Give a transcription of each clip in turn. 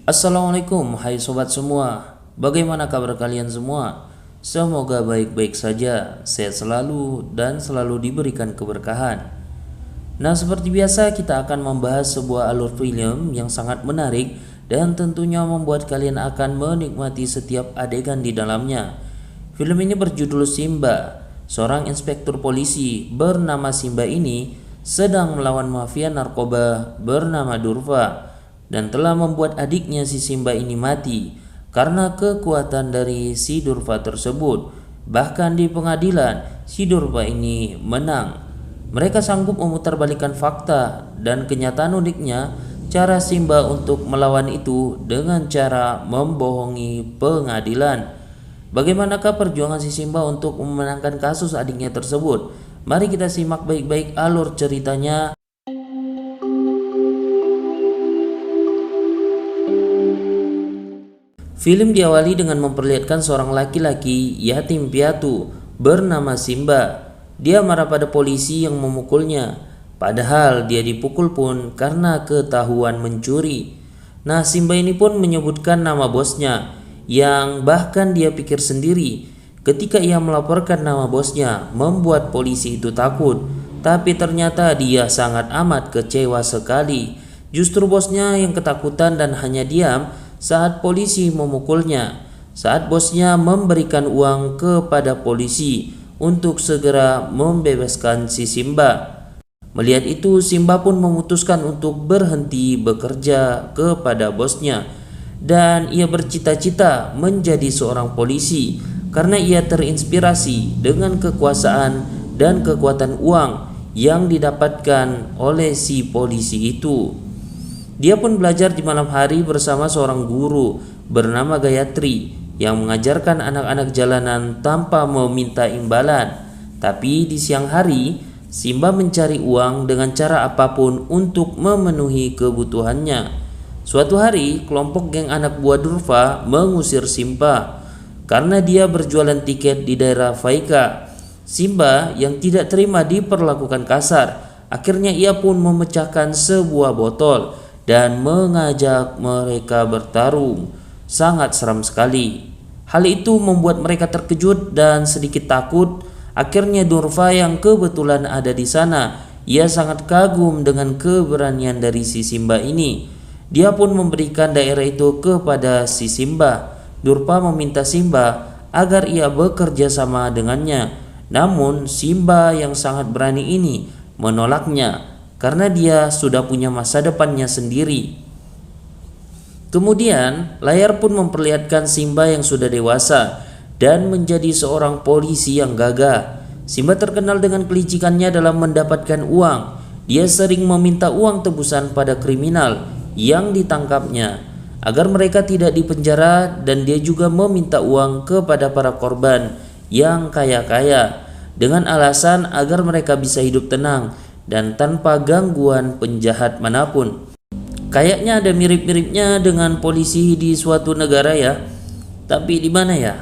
Assalamualaikum, hai sobat semua. Bagaimana kabar kalian semua? Semoga baik-baik saja, sehat selalu, dan selalu diberikan keberkahan. Nah, seperti biasa kita akan membahas sebuah alur film yang sangat menarik dan tentunya membuat kalian akan menikmati setiap adegan di dalamnya. Film ini berjudul Simba. Seorang inspektur polisi bernama Simba ini sedang melawan mafia narkoba bernama Durva dan telah membuat adiknya si Simba ini mati karena kekuatan dari si Durva tersebut. Bahkan di pengadilan, si Durva ini menang. Mereka sanggup memutarbalikkan fakta dan kenyataan. Uniknya, cara Simba untuk melawan itu dengan cara membohongi pengadilan. Bagaimanakah perjuangan si Simba untuk memenangkan kasus adiknya tersebut? Mari kita simak baik-baik alur ceritanya. Film diawali dengan memperlihatkan seorang laki-laki yatim piatu bernama Simba. Dia marah pada polisi yang memukulnya, padahal dia dipukul pun karena ketahuan mencuri. Nah, Simba ini pun menyebutkan nama bosnya, yang bahkan dia pikir sendiri. Ketika ia melaporkan nama bosnya, membuat polisi itu takut. Tapi ternyata dia sangat amat kecewa sekali. Justru bosnya yang ketakutan dan hanya diam saat polisi memukulnya. Saat bosnya memberikan uang kepada polisi untuk segera membebaskan si Simba. Melihat itu, Simba pun memutuskan untuk berhenti bekerja kepada bosnya, dan ia bercita-cita menjadi seorang polisi karena ia terinspirasi dengan kekuasaan dan kekuatan uang yang didapatkan oleh si polisi itu. Dia pun belajar di malam hari bersama seorang guru bernama Gayatri yang mengajarkan anak-anak jalanan tanpa meminta imbalan. Tapi di siang hari, Simba mencari uang dengan cara apapun untuk memenuhi kebutuhannya. Suatu hari, kelompok geng anak buah Durva mengusir Simba karena dia berjualan tiket di daerah Faika. Simba yang tidak terima diperlakukan kasar. Akhirnya ia pun memecahkan sebuah botol dan mengajak mereka bertarung. Sangat seram sekali. Hal itu membuat mereka terkejut dan sedikit takut. Akhirnya Durva yang kebetulan ada di sana, ia sangat kagum dengan keberanian dari si Simba ini. Dia pun memberikan daerah itu kepada si Simba. Durva meminta Simba agar ia bekerja sama dengannya. Namun Simba yang sangat berani ini menolaknya karena dia sudah punya masa depannya sendiri. Kemudian layar pun memperlihatkan Simba yang sudah dewasa dan menjadi seorang polisi yang gagah. Simba terkenal dengan kelicikannya dalam mendapatkan uang. Dia sering meminta uang tebusan pada kriminal yang ditangkapnya agar mereka tidak dipenjara, dan dia juga meminta uang kepada para korban yang kaya-kaya dengan alasan agar mereka bisa hidup tenang dan tanpa gangguan penjahat manapun. Kayaknya ada mirip-miripnya dengan polisi di suatu negara ya. Tapi di mana ya?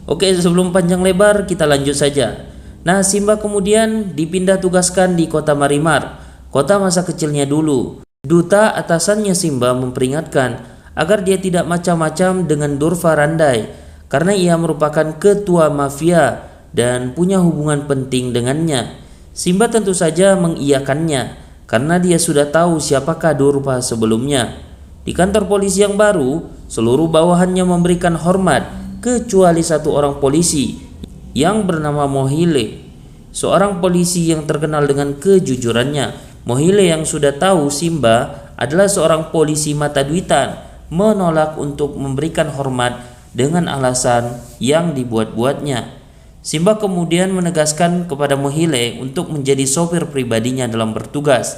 Oke, sebelum panjang lebar kita lanjut saja. Nah, Simba kemudian dipindah tugaskan di kota Marimar, kota masa kecilnya dulu. Duta atasannya Simba memperingatkan agar dia tidak macam-macam dengan Durva Randai karena ia merupakan ketua mafia dan punya hubungan penting dengannya. Simba tentu saja mengiyakannya karena dia sudah tahu siapakah Durva sebelumnya. Di kantor polisi yang baru, seluruh bawahannya memberikan hormat kecuali satu orang polisi yang bernama Mohile, seorang polisi yang terkenal dengan kejujurannya. Mohile yang sudah tahu Simba adalah seorang polisi mata duitan menolak untuk memberikan hormat dengan alasan yang dibuat-buatnya. Simba kemudian menegaskan kepada Mohile untuk menjadi sopir pribadinya dalam bertugas.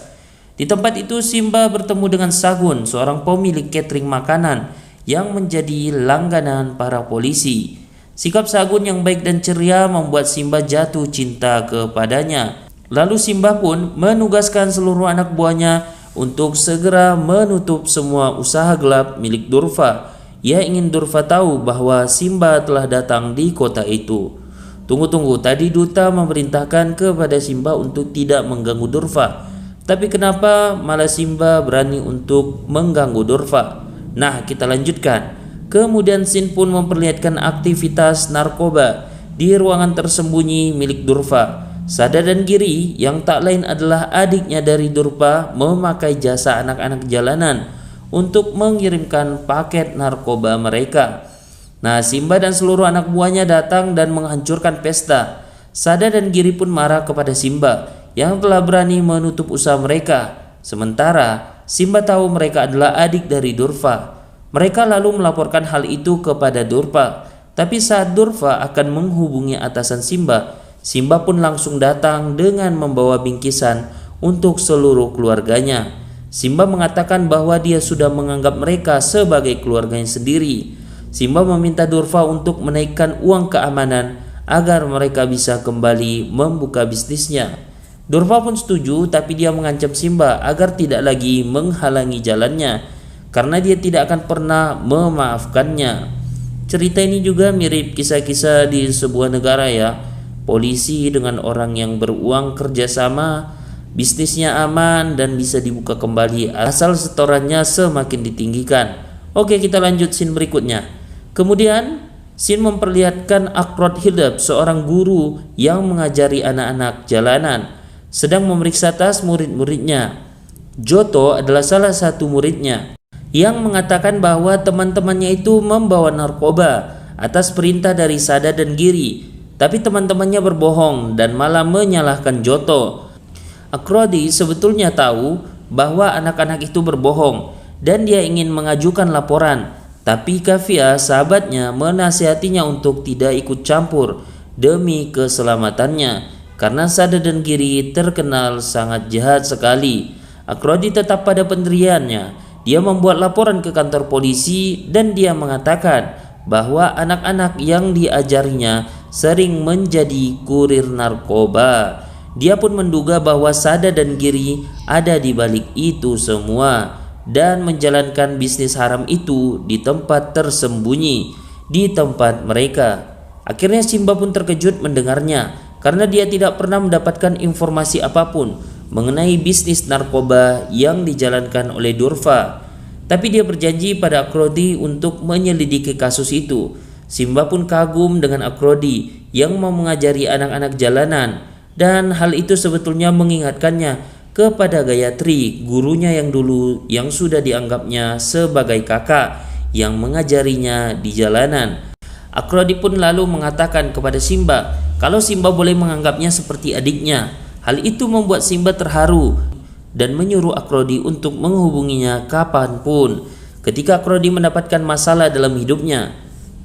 Di tempat itu Simba bertemu dengan Sagun, seorang pemilik catering makanan yang menjadi langganan para polisi. Sikap Sagun yang baik dan ceria membuat Simba jatuh cinta kepadanya. Lalu Simba pun menugaskan seluruh anak buahnya untuk segera menutup semua usaha gelap milik Durva. Ia ingin Durva tahu bahwa Simba telah datang di kota itu. Tunggu, tadi duta memerintahkan kepada Simba untuk tidak mengganggu Durva. Tapi kenapa malah Simba berani untuk mengganggu Durva? Nah, kita lanjutkan. Kemudian scene pun memperlihatkan aktivitas narkoba di ruangan tersembunyi milik Durfa. Sada dan Giri yang tak lain adalah adiknya dari Durfa memakai jasa anak-anak jalanan untuk mengirimkan paket narkoba mereka. Nah, Simba dan seluruh anak buahnya datang dan menghancurkan pesta. Sada dan Giri pun marah kepada Simba yang telah berani menutup usaha mereka. Sementara Simba tahu mereka adalah adik dari Durfa. Mereka lalu melaporkan hal itu kepada Durfa. Tapi saat Durfa akan menghubungi atasan Simba, Simba pun langsung datang dengan membawa bingkisan untuk seluruh keluarganya. Simba mengatakan bahwa dia sudah menganggap mereka sebagai keluarganya sendiri. Simba meminta Durfa untuk menaikkan uang keamanan agar mereka bisa kembali membuka bisnisnya. Durfa pun setuju, tapi dia mengancam Simba agar tidak lagi menghalangi jalannya karena dia tidak akan pernah memaafkannya. Cerita ini juga mirip kisah-kisah di sebuah negara ya. Polisi dengan orang yang beruang kerjasama, bisnisnya aman dan bisa dibuka kembali asal setorannya semakin ditinggikan. Oke, kita lanjut scene berikutnya. Kemudian scene memperlihatkan Akrod Hildab, seorang guru yang mengajari anak-anak jalanan, sedang memeriksa tas murid-muridnya. Joto adalah salah satu muridnya yang mengatakan bahwa teman-temannya itu membawa narkoba atas perintah dari Sada dan Giri, tapi teman-temannya berbohong dan malah menyalahkan Joto. Akrodi sebetulnya tahu bahwa anak-anak itu berbohong dan dia ingin mengajukan laporan, tapi Kafia sahabatnya menasihatinya untuk tidak ikut campur demi keselamatannya karena Sada dan Giri terkenal sangat jahat sekali. Akrodi tetap pada pendiriannya. Dia membuat laporan ke kantor polisi dan dia mengatakan bahwa anak-anak yang diajarinya sering menjadi kurir narkoba. Dia pun menduga bahwa Sada dan Giri ada di balik itu semua dan menjalankan bisnis haram itu di tempat tersembunyi, di tempat mereka. Akhirnya Simba pun terkejut mendengarnya karena dia tidak pernah mendapatkan informasi apapun mengenai bisnis narkoba yang dijalankan oleh Durfa. Tapi dia berjanji pada Akrodi untuk menyelidiki kasus itu. Simba pun kagum dengan Akrodi yang mau mengajari anak-anak jalanan, dan hal itu sebetulnya mengingatkannya kepada Gayatri, gurunya yang dulu yang sudah dianggapnya sebagai kakak yang mengajarinya di jalanan. Akrodi pun lalu mengatakan kepada Simba kalau Simba boleh menganggapnya seperti adiknya. Hal itu membuat Simba terharu dan menyuruh Akrodi untuk menghubunginya kapanpun ketika Akrodi mendapatkan masalah dalam hidupnya.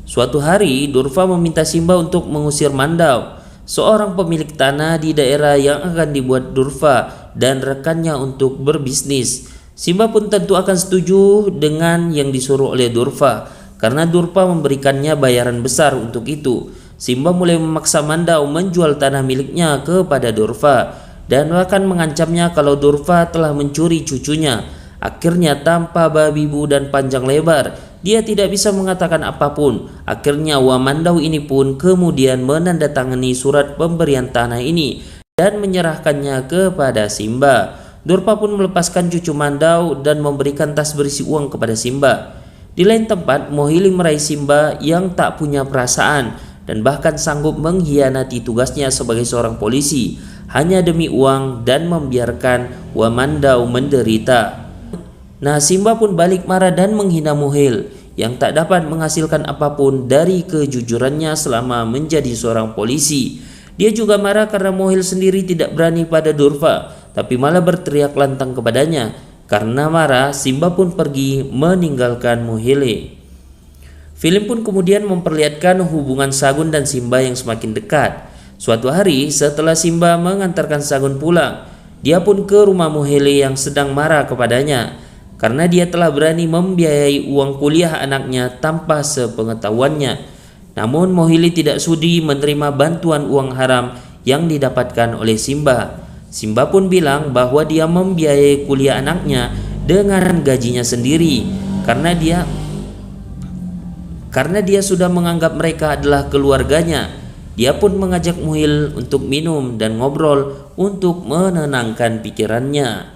Suatu hari Durfa meminta Simba untuk mengusir Mandau, seorang pemilik tanah di daerah yang akan dibuat Durfa dan rekannya untuk berbisnis. Simba pun tentu akan setuju dengan yang disuruh oleh Durfa karena Durfa memberikannya bayaran besar untuk itu. Simba mulai memaksa Mandau menjual tanah miliknya kepada Durfa dan bahkan mengancamnya kalau Durfa telah mencuri cucunya. Akhirnya tanpa babi bu dan panjang lebar, dia tidak bisa mengatakan apapun. Akhirnya Wamandau ini pun kemudian menandatangani surat pemberian tanah ini dan menyerahkannya kepada Simba. Durfa pun melepaskan cucu Mandau dan memberikan tas berisi uang kepada Simba. Di lain tempat, Mohili meraih Simba yang tak punya perasaan dan bahkan sanggup mengkhianati tugasnya sebagai seorang polisi hanya demi uang dan membiarkan Wamandau menderita. Nah, Simba pun balik marah dan menghina Mohil yang tak dapat menghasilkan apapun dari kejujurannya selama menjadi seorang polisi. Dia juga marah karena Mohil sendiri tidak berani pada Durfa, tapi malah berteriak lantang kepadanya. Karena marah, Simba pun pergi meninggalkan Mohile. Film pun kemudian memperlihatkan hubungan Sagun dan Simba yang semakin dekat. Suatu hari setelah Simba mengantarkan Sagun pulang, dia pun ke rumah Mohile yang sedang marah kepadanya karena dia telah berani membiayai uang kuliah anaknya tanpa sepengetahuannya. Namun Mohili tidak sudi menerima bantuan uang haram yang didapatkan oleh Simba. Simba pun bilang bahwa dia membiayai kuliah anaknya dengan gajinya sendiri karena dia sudah menganggap mereka adalah keluarganya. Dia pun mengajak Muhil untuk minum dan ngobrol untuk menenangkan pikirannya.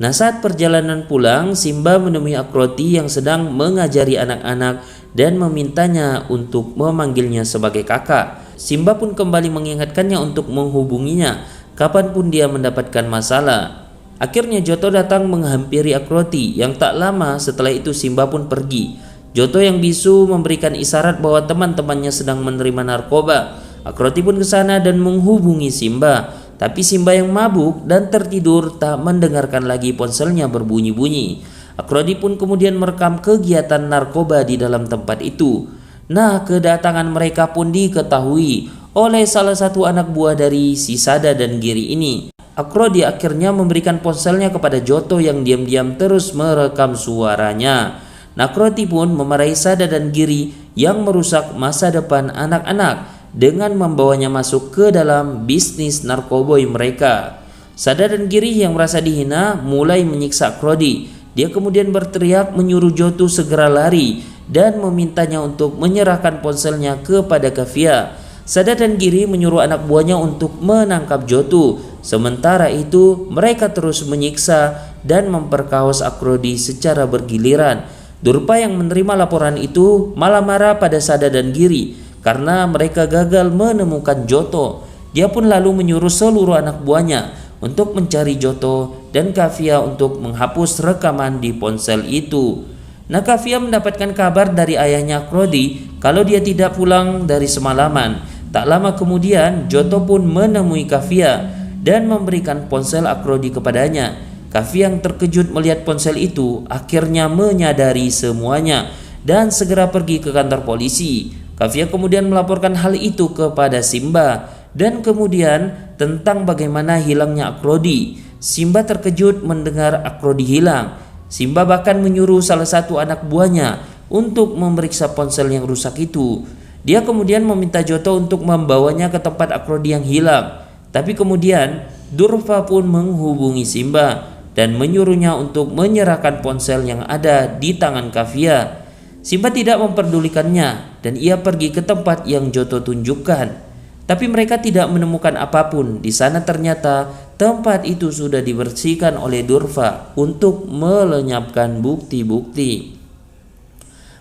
Nah, saat perjalanan pulang, Simba menemui Akroti yang sedang mengajari anak-anak dan memintanya untuk memanggilnya sebagai kakak. Simba pun kembali mengingatkannya untuk menghubunginya kapanpun dia mendapatkan masalah. Akhirnya Joto datang menghampiri Akroti yang tak lama setelah itu Simba pun pergi. Joto yang bisu memberikan isyarat bahwa teman-temannya sedang menerima narkoba. Akroti pun ke sana dan menghubungi Simba. Tapi Simba yang mabuk dan tertidur tak mendengarkan lagi ponselnya berbunyi-bunyi. Akroti pun kemudian merekam kegiatan narkoba di dalam tempat itu. Nah, kedatangan mereka pun diketahui oleh salah satu anak buah dari si Sada dan Giri ini. Akroti akhirnya memberikan ponselnya kepada Joto yang diam-diam terus merekam suaranya. Akroti pun memarahi Sada dan Giri yang merusak masa depan anak-anak dengan membawanya masuk ke dalam bisnis narkoboy mereka. Sada dan Giri yang merasa dihina mulai menyiksa Akroti. Dia kemudian berteriak menyuruh Joto segera lari dan memintanya untuk menyerahkan ponselnya kepada Kafia. Sada dan Giri menyuruh anak buahnya untuk menangkap Joto. Sementara itu mereka terus menyiksa dan memperkaos Akroti secara bergiliran. Durpa yang menerima laporan itu malah marah pada Sada dan Giri karena mereka gagal menemukan Joto. Dia pun lalu menyuruh seluruh anak buahnya untuk mencari Joto dan Kafia untuk menghapus rekaman di ponsel itu. Nah, Kafia mendapatkan kabar dari ayahnya Akroti kalau dia tidak pulang dari semalaman. Tak lama kemudian Joto pun menemui Kafia dan memberikan ponsel Akroti kepadanya. Kafia yang terkejut melihat ponsel itu akhirnya menyadari semuanya dan segera pergi ke kantor polisi. Kafia kemudian melaporkan hal itu kepada Simba dan kemudian tentang bagaimana hilangnya Akroti. Simba terkejut mendengar Akroti hilang. Simba bahkan menyuruh salah satu anak buahnya untuk memeriksa ponsel yang rusak itu. Dia kemudian meminta Joto untuk membawanya ke tempat Akroti yang hilang. Tapi kemudian Durfa pun menghubungi Simba dan menyuruhnya untuk menyerahkan ponsel yang ada di tangan Kafia. Simba tidak memperdulikannya dan ia pergi ke tempat yang Joto tunjukkan. Tapi mereka tidak menemukan apapun. Di sana ternyata tempat itu sudah dibersihkan oleh Durfa untuk melenyapkan bukti-bukti.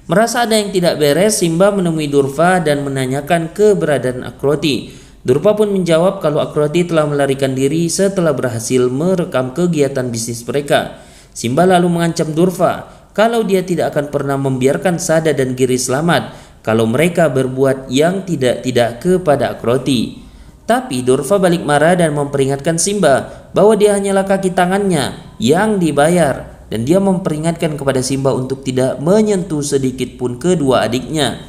Merasa ada yang tidak beres, Simba menemui Durfa dan menanyakan keberadaan Akroti. Durfa pun menjawab kalau Akroti telah melarikan diri setelah berhasil merekam kegiatan bisnis mereka. Simba lalu mengancam Durfa kalau dia tidak akan pernah membiarkan Sada dan Giri selamat kalau mereka berbuat yang tidak-tidak kepada Akroti. Tapi Durfa balik marah dan memperingatkan Simba bahwa dia hanyalah kaki tangannya yang dibayar, dan dia memperingatkan kepada Simba untuk tidak menyentuh sedikit pun kedua adiknya.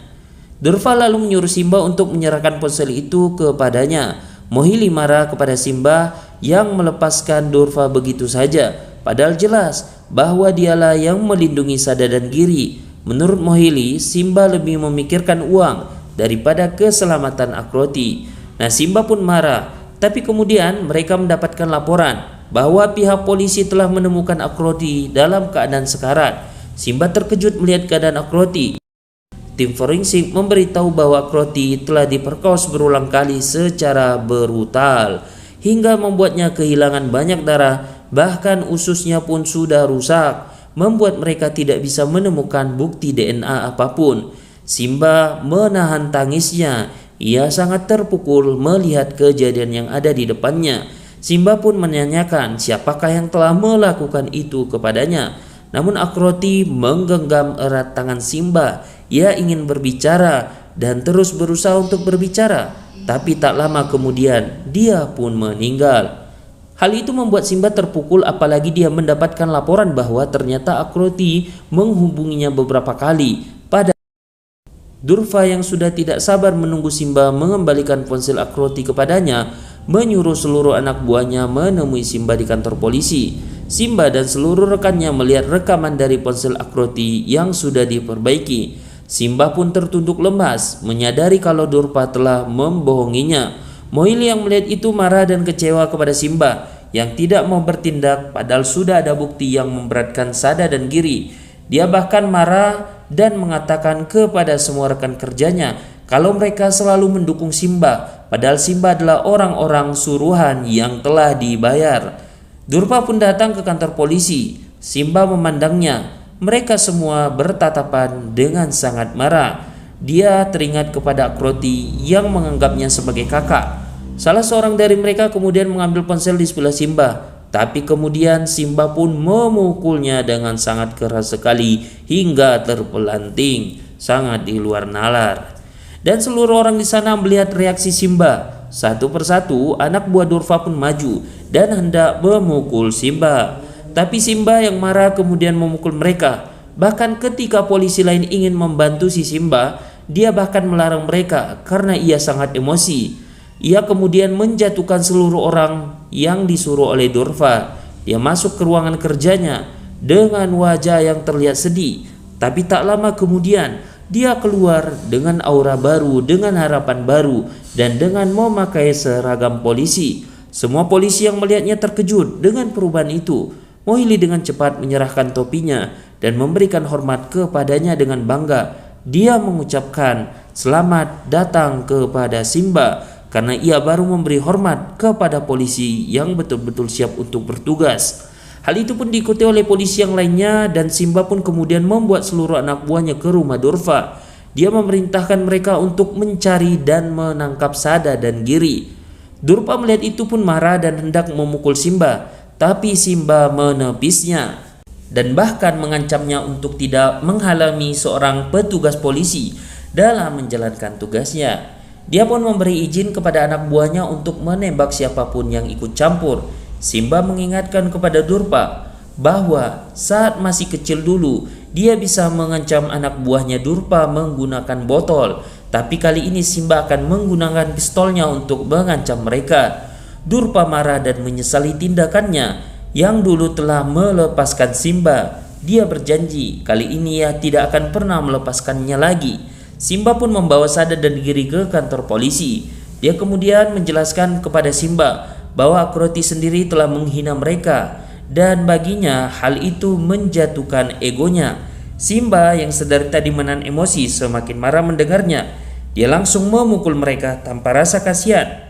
Durfa lalu menyuruh Simba untuk menyerahkan ponsel itu kepadanya. Mohili marah kepada Simba yang melepaskan Durfa begitu saja, padahal jelas bahwa dialah yang melindungi Sada dan Giri. Menurut Mohili, Simba lebih memikirkan uang daripada keselamatan Akroti. Nah, Simba pun marah, tapi kemudian mereka mendapatkan laporan bahwa pihak polisi telah menemukan Akroti dalam keadaan sekarat. Simba terkejut melihat keadaan Akroti. Tim forensik memberitahu bahwa Akroti telah diperkosa berulang kali secara brutal hingga membuatnya kehilangan banyak darah. Bahkan ususnya pun sudah rusak, membuat mereka tidak bisa menemukan bukti DNA apapun. Simba menahan tangisnya. Ia sangat terpukul melihat kejadian yang ada di depannya. Simba pun menanyakan siapakah yang telah melakukan itu kepadanya. Namun Akroti menggenggam erat tangan Simba. Ia ingin berbicara dan terus berusaha untuk berbicara. Tapi tak lama kemudian dia pun meninggal. Hal itu membuat Simba terpukul, apalagi dia mendapatkan laporan bahwa ternyata Akroti menghubunginya beberapa kali. Pada Durfa yang sudah tidak sabar menunggu Simba mengembalikan ponsel Akroti kepadanya, menyuruh seluruh anak buahnya menemui Simba di kantor polisi. Simba dan seluruh rekannya melihat rekaman dari ponsel Akroti yang sudah diperbaiki. Simba pun tertunduk lemas, menyadari kalau Durfa telah membohonginya. Mohili yang melihat itu marah dan kecewa kepada Simba yang tidak mau bertindak padahal sudah ada bukti yang memberatkan Sada dan Giri. Dia bahkan marah dan mengatakan kepada semua rekan kerjanya kalau mereka selalu mendukung Simba, padahal Simba adalah orang-orang suruhan yang telah dibayar. Durpa pun datang ke kantor polisi. Simba memandangnya. Mereka semua bertatapan dengan sangat marah. Dia teringat kepada Akroti yang menganggapnya sebagai kakak. Salah seorang dari mereka kemudian mengambil ponsel di sebelah Simba. Tapi kemudian Simba pun memukulnya dengan sangat keras sekali hingga terpelanting, sangat di luar nalar. Dan seluruh orang di sana melihat reaksi Simba. Satu persatu anak buah Durpa pun maju dan hendak memukul Simba. Tapi Simba yang marah kemudian memukul mereka. Bahkan ketika polisi lain ingin membantu si Simba, dia bahkan melarang mereka karena ia sangat emosi. Ia kemudian menjatuhkan seluruh orang yang disuruh oleh Durpa. Dia masuk ke ruangan kerjanya dengan wajah yang terlihat sedih. Tapi tak lama kemudian dia keluar dengan aura baru, dengan harapan baru, dan dengan memakai seragam polisi. Semua polisi yang melihatnya terkejut dengan perubahan itu. Mohili dengan cepat menyerahkan topinya dan memberikan hormat kepadanya dengan bangga. Dia mengucapkan selamat datang kepada Simba karena ia baru memberi hormat kepada polisi yang betul-betul siap untuk bertugas. Hal itu pun diikuti oleh polisi yang lainnya dan Simba pun kemudian membuat seluruh anak buahnya ke rumah Durpa. Dia memerintahkan mereka untuk mencari dan menangkap Sada dan Giri. Durpa melihat itu pun marah dan hendak memukul Simba, tapi Simba menepisnya dan bahkan mengancamnya untuk tidak menghalangi seorang petugas polisi dalam menjalankan tugasnya. Dia pun memberi izin kepada anak buahnya untuk menembak siapapun yang ikut campur. Simba mengingatkan kepada Durpa bahwa saat masih kecil dulu dia bisa mengancam anak buahnya Durpa menggunakan botol, tapi kali ini Simba akan menggunakan pistolnya untuk mengancam mereka. Durpa marah dan menyesali tindakannya yang dulu telah melepaskan Simba. Dia berjanji kali ini ia tidak akan pernah melepaskannya lagi. Simba pun membawa Sada dan Giri ke kantor polisi. Dia kemudian menjelaskan kepada Simba bahwa Akroti sendiri telah menghina mereka dan baginya hal itu menjatuhkan egonya. Simba yang sedari tadi menahan emosi semakin marah mendengarnya. Dia langsung memukul mereka tanpa rasa kasihan.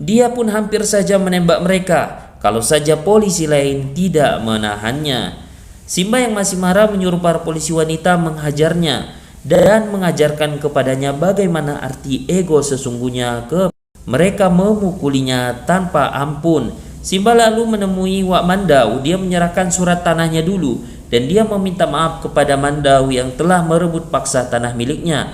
Dia pun hampir saja menembak mereka kalau saja polisi lain tidak menahannya. Simba yang masih marah menyuruh para polisi wanita menghajarnya dan mengajarkan kepadanya bagaimana arti ego sesungguhnya. Mereka memukulinya tanpa ampun. Simba lalu menemui Wak Mandau. Dia menyerahkan surat tanahnya dulu dan dia meminta maaf kepada Mandau yang telah merebut paksa tanah miliknya.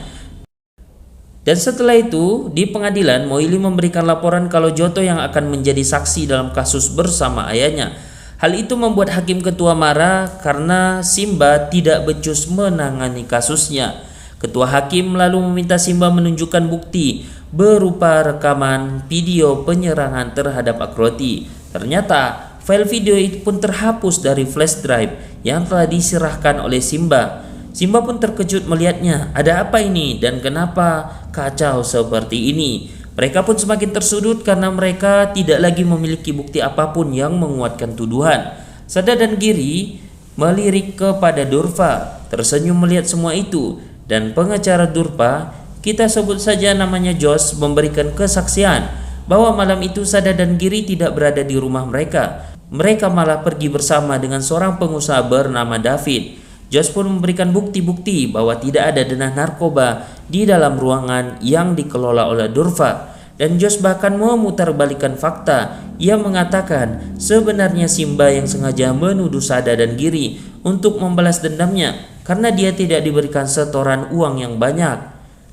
Dan setelah itu di pengadilan Mohili memberikan laporan kalau Joto yang akan menjadi saksi dalam kasus bersama ayahnya. Hal itu membuat hakim ketua marah karena Simba tidak becus menangani kasusnya. Ketua hakim lalu meminta Simba menunjukkan bukti berupa rekaman video penyerangan terhadap Akroti. Ternyata file video itu pun terhapus dari flash drive yang telah diserahkan oleh Simba. Simba pun terkejut melihatnya. Ada apa ini dan kenapa kacau seperti ini? Mereka pun semakin tersudut karena mereka tidak lagi memiliki bukti apapun yang menguatkan tuduhan. Sada dan Giri melirik kepada Durpa, tersenyum melihat semua itu, dan pengacara Durpa, kita sebut saja namanya Jos, memberikan kesaksian bahwa malam itu Sada dan Giri tidak berada di rumah mereka. Mereka malah pergi bersama dengan seorang pengusaha bernama David. Jos pun memberikan bukti-bukti bahwa tidak ada denah narkoba di dalam ruangan yang dikelola oleh Durpa. Dan Jos bahkan memutarbalikkan fakta. Ia mengatakan sebenarnya Simba yang sengaja menuduh Sada dan Giri untuk membalas dendamnya karena dia tidak diberikan setoran uang yang banyak.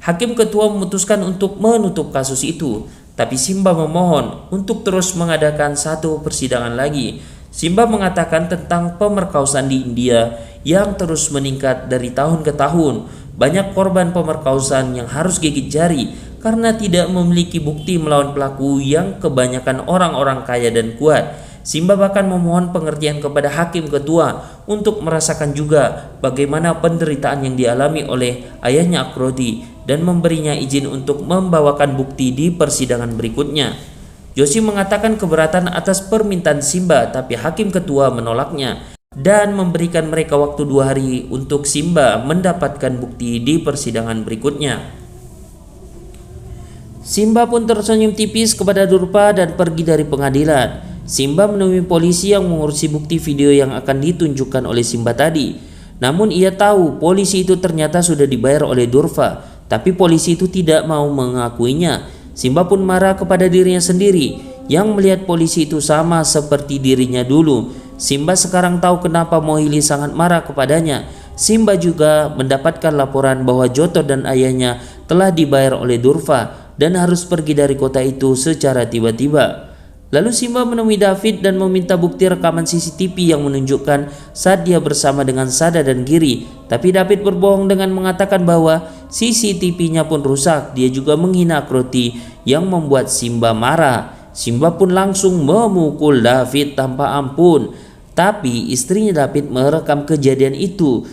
Hakim ketua memutuskan untuk menutup kasus itu, tapi Simba memohon untuk terus mengadakan satu persidangan lagi. Simba mengatakan tentang pemerkosaan di India yang terus meningkat dari tahun ke tahun. Banyak korban pemerkosaan yang harus gigit jari karena tidak memiliki bukti melawan pelaku yang kebanyakan orang-orang kaya dan kuat. Simba bahkan memohon pengertian kepada hakim ketua untuk merasakan juga bagaimana penderitaan yang dialami oleh ayahnya Akroti dan memberinya izin untuk membawakan bukti di persidangan berikutnya. Joshi mengatakan keberatan atas permintaan Simba, tapi hakim ketua menolaknya dan memberikan mereka waktu 2 hari untuk Simba mendapatkan bukti di persidangan berikutnya. Simba pun tersenyum tipis kepada Durpa dan pergi dari pengadilan. Simba menemui polisi yang mengurusi bukti video yang akan ditunjukkan oleh Simba tadi. Namun ia tahu polisi itu ternyata sudah dibayar oleh Durfa, tapi polisi itu tidak mau mengakuinya. Simba pun marah kepada dirinya sendiri yang melihat polisi itu sama seperti dirinya dulu. Simba sekarang tahu kenapa Mohili sangat marah kepadanya. Simba juga mendapatkan laporan bahwa Joto dan ayahnya telah dibayar oleh Durfa dan harus pergi dari kota itu secara tiba-tiba. Lalu Simba menemui David dan meminta bukti rekaman CCTV yang menunjukkan saat dia bersama dengan Sada dan Giri. Tapi David berbohong dengan mengatakan bahwa CCTV-nya pun rusak. Dia juga menghina Akroti yang membuat Simba marah. Simba pun langsung memukul David tanpa ampun. Tapi istrinya David merekam kejadian itu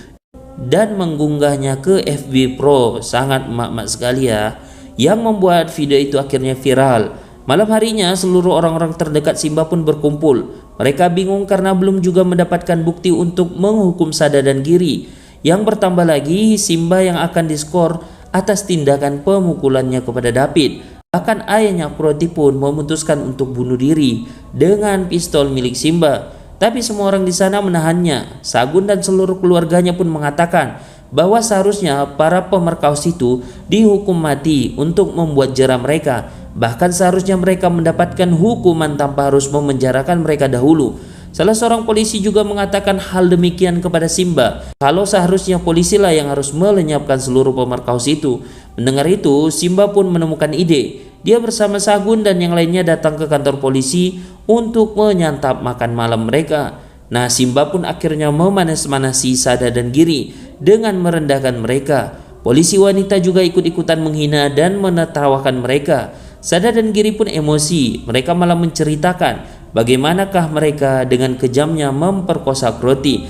dan mengunggahnya ke FB Pro. Sangat emak-emak sekali ya, yang membuat video itu akhirnya viral. Malam harinya seluruh orang-orang terdekat Simba pun berkumpul. Mereka bingung karena belum juga mendapatkan bukti untuk menghukum Sada dan Giri. Yang bertambah lagi, Simba yang akan diskor atas tindakan pemukulannya kepada David. Bahkan ayahnya Akroti pun memutuskan untuk bunuh diri dengan pistol milik Simba. Tapi semua orang di sana menahannya. Sagun dan seluruh keluarganya pun mengatakan bahwa seharusnya para pemerkaus itu dihukum mati untuk membuat jera mereka. Bahkan seharusnya mereka mendapatkan hukuman tanpa harus memenjarakan mereka dahulu. Salah seorang polisi juga mengatakan hal demikian kepada Simba, kalau seharusnya polisilah yang harus melenyapkan seluruh pemerkaus itu. Mendengar itu, Simba pun menemukan ide. Dia bersama Sagun dan yang lainnya datang ke kantor polisi untuk menyantap makan malam mereka. Nah, Simba pun akhirnya memanas-manasi Sada dan Giri dengan merendahkan mereka. Polisi wanita juga ikut-ikutan menghina dan menertawakan mereka. Sada dan Giri pun emosi. Mereka malah menceritakan bagaimanakah mereka dengan kejamnya memperkosa Akroti.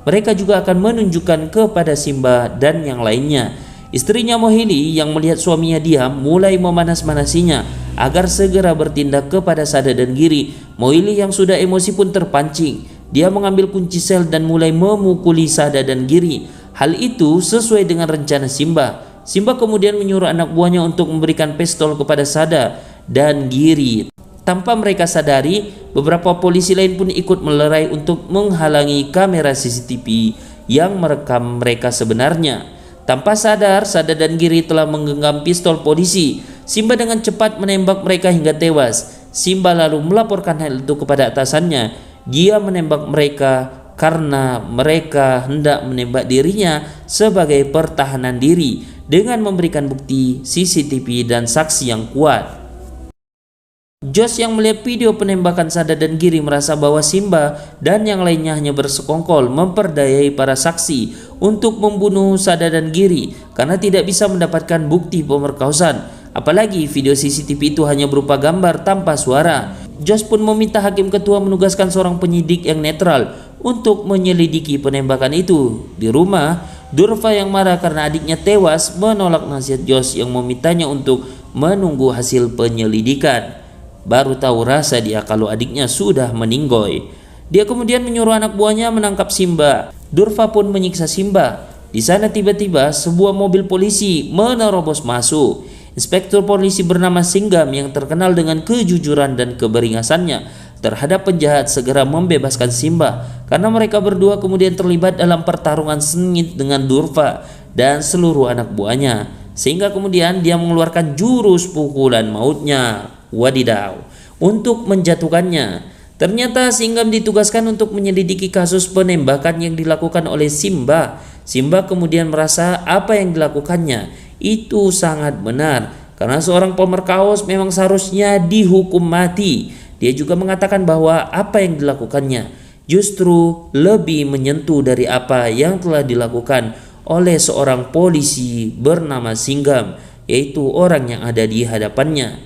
Mereka juga akan menunjukkan kepada Simba dan yang lainnya. Istrinya Mohili yang melihat suaminya diam mulai memanas-manasinya agar segera bertindak kepada Sada dan Giri. Mohili yang sudah emosi pun terpancing. Dia mengambil kunci sel dan mulai memukuli Sada dan Giri. Hal itu sesuai dengan rencana Simba. Simba kemudian menyuruh anak buahnya untuk memberikan pistol kepada Sada dan Giri. Tanpa mereka sadari, beberapa polisi lain pun ikut melerai untuk menghalangi kamera CCTV yang merekam mereka sebenarnya. Tanpa sadar, Sada dan Giri telah menggenggam pistol polisi. Simba dengan cepat menembak mereka hingga tewas. Simba lalu melaporkan hal itu kepada atasannya. Dia menembak mereka karena mereka hendak menembak dirinya sebagai pertahanan diri dengan memberikan bukti CCTV dan saksi yang kuat. Jos yang melihat video penembakan Sada dan Giri merasa bahwa Simba dan yang lainnya hanya bersekongkol memperdayai para saksi untuk membunuh Sada dan Giri karena tidak bisa mendapatkan bukti pemerkosaan. Apalagi video CCTV itu hanya berupa gambar tanpa suara. Jos pun meminta hakim ketua menugaskan seorang penyidik yang netral untuk menyelidiki penembakan itu. Di rumah, Durfa yang marah karena adiknya tewas menolak nasihat Jos yang memintanya untuk menunggu hasil penyelidikan. Baru tahu rasa dia kalau adiknya sudah meninggoy. Dia kemudian menyuruh anak buahnya menangkap Simba. Durfa pun menyiksa Simba. Di sana tiba-tiba sebuah mobil polisi menerobos masuk. Inspektur polisi bernama Singgam yang terkenal dengan kejujuran dan keberingasannya terhadap penjahat segera membebaskan Simba karena mereka berdua kemudian terlibat dalam pertarungan sengit dengan Durfa dan seluruh anak buahnya, sehingga kemudian dia mengeluarkan jurus pukulan mautnya, wadidaw, untuk menjatuhkannya. Ternyata Singgam ditugaskan untuk menyelidiki kasus penembakan yang dilakukan oleh Simba. Simba kemudian merasa apa yang dilakukannya itu sangat benar karena seorang pemerkaos memang seharusnya dihukum mati. Dia juga mengatakan bahwa apa yang dilakukannya justru lebih menyentuh dari apa yang telah dilakukan oleh seorang polisi bernama Singgam, yaitu orang yang ada di hadapannya.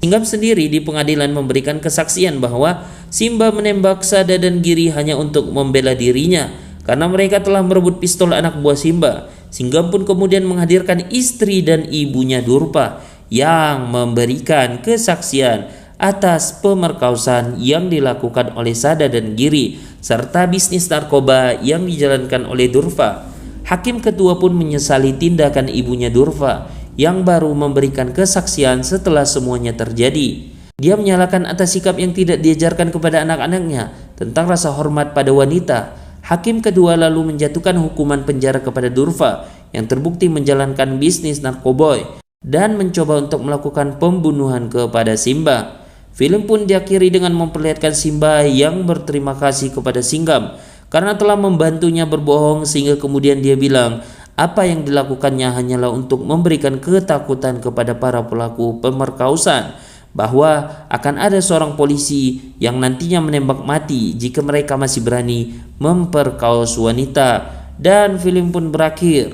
Singgam sendiri di pengadilan memberikan kesaksian bahwa Simba menembak Sada dan Giri hanya untuk membela dirinya karena mereka telah merebut pistol anak buah Simba. Singgam pun kemudian menghadirkan istri dan ibunya Durfa yang memberikan kesaksian atas pemerkosaan yang dilakukan oleh Sada dan Giri serta bisnis narkoba yang dijalankan oleh Durfa. Hakim ketua pun menyesali tindakan ibunya Durfa yang baru memberikan kesaksian setelah semuanya terjadi. Dia menyalahkan atas sikap yang tidak diajarkan kepada anak-anaknya tentang rasa hormat pada wanita. Hakim kedua lalu menjatuhkan hukuman penjara kepada Durva yang terbukti menjalankan bisnis narkoboy dan mencoba untuk melakukan pembunuhan kepada Simba. Film pun diakhiri dengan memperlihatkan Simba yang berterima kasih kepada Singham karena telah membantunya berbohong, sehingga kemudian dia bilang apa yang dilakukannya hanyalah untuk memberikan ketakutan kepada para pelaku pemerkosaan bahwa akan ada seorang polisi yang nantinya menembak mati jika mereka masih berani memperkaos wanita. Dan film pun berakhir.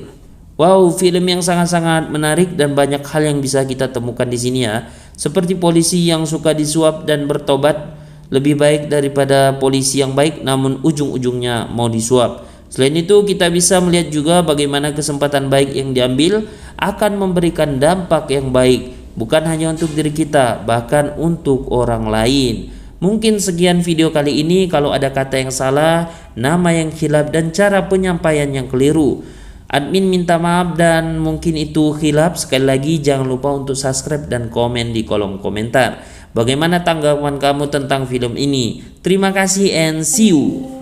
Wow, film yang sangat-sangat menarik dan banyak hal yang bisa kita temukan di sini ya. Seperti polisi yang suka disuap dan bertobat lebih baik daripada polisi yang baik namun ujung-ujungnya mau disuap. Selain itu, kita bisa melihat juga bagaimana kesempatan baik yang diambil akan memberikan dampak yang baik, bukan hanya untuk diri kita, bahkan untuk orang lain. Mungkin sekian video kali ini. Kalau ada kata yang salah, nama yang khilaf, dan cara penyampaian yang keliru, admin minta maaf dan mungkin itu khilaf. Sekali lagi jangan lupa untuk subscribe dan komen di kolom komentar. Bagaimana tanggapan kamu tentang film ini? Terima kasih and see you.